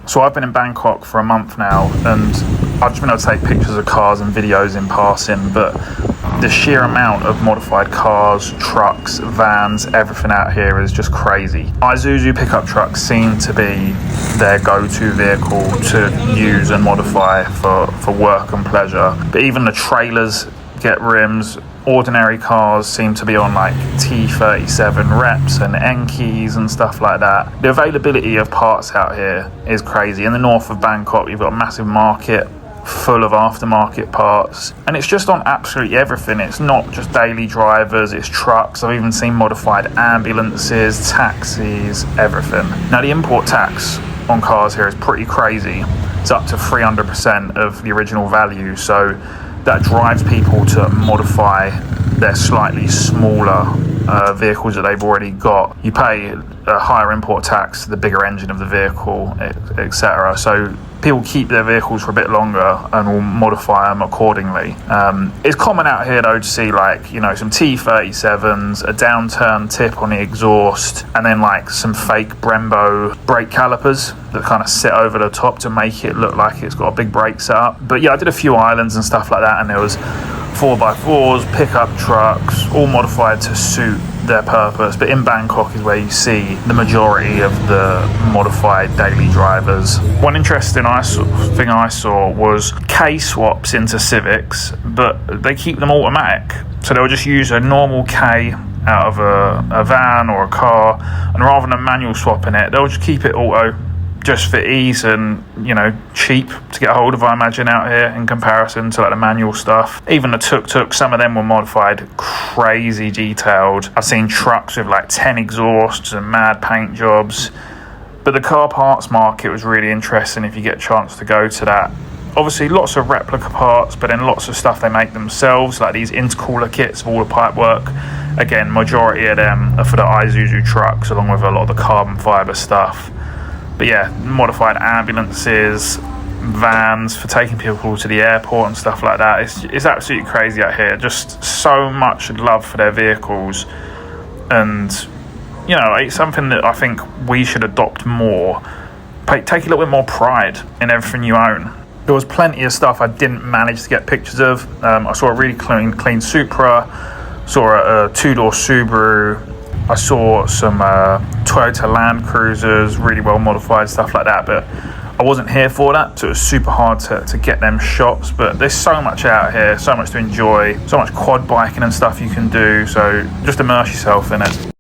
So I've been in Bangkok for a month now, and I've just been able to take pictures of cars and videos in passing, but the sheer amount of modified cars, trucks, vans, everything out here is just crazy. Isuzu pickup trucks seem to be their go-to vehicle to use and modify for work and pleasure. But even the trailers get rims. Ordinary cars seem to be on like T37 reps and Enkis and stuff like that. The availability of parts out here is crazy. In the north of Bangkok, you've got a massive market full of aftermarket parts, and it's just on absolutely everything. It's not just daily drivers, it's trucks. I've even seen modified ambulances, taxis, everything. Now the import tax on cars here is pretty crazy. It's up to 300% of the original value, so that drives people to modify their slightly smaller vehicles that they've already got. You pay a higher import tax, the bigger engine of the vehicle, etc. So people keep their vehicles for a bit longer and will modify them accordingly. It's common out here though to see like, you know, some T37s, a downturn tip on the exhaust, and then like some fake Brembo brake calipers that kind of sit over the top to make it look like it's got a big brake setup. But yeah, I did a few islands and stuff like that, and there was 4x4s, pickup trucks, all modified to suit their purpose. But in Bangkok is where you see the majority of the modified daily drivers. One interesting thing I saw was K swaps into Civics, but they keep them automatic. So they'll just use a normal K out of a van or a car, and rather than manual swapping it, they'll just keep it auto, just for ease and, you know, cheap to get a hold of, I imagine, out here in comparison to like the manual stuff. Even the tuk-tuk, some of them were modified crazy detailed. I've seen trucks with like 10 exhausts and mad paint jobs. But the car parts market was really interesting if you get a chance to go to that. Obviously lots of replica parts, but then lots of stuff they make themselves, like these intercooler kits of all the pipe work. Again, majority of them are for the Isuzu trucks, along with a lot of the carbon fibre stuff. But yeah, modified ambulances, vans for taking people to the airport and stuff like that. It's absolutely crazy out here. Just so much love for their vehicles. And, you know, it's something that I think we should adopt more. Take a little bit more pride in everything you own. There was plenty of stuff I didn't manage to get pictures of. I saw a really clean Supra, saw a two-door Subaru. I saw some Toyota Land Cruisers, really well modified, stuff like that, but I wasn't here for that, so it was super hard to get them shots. But there's so much out here, so much to enjoy, so much quad biking and stuff you can do, so just immerse yourself in it.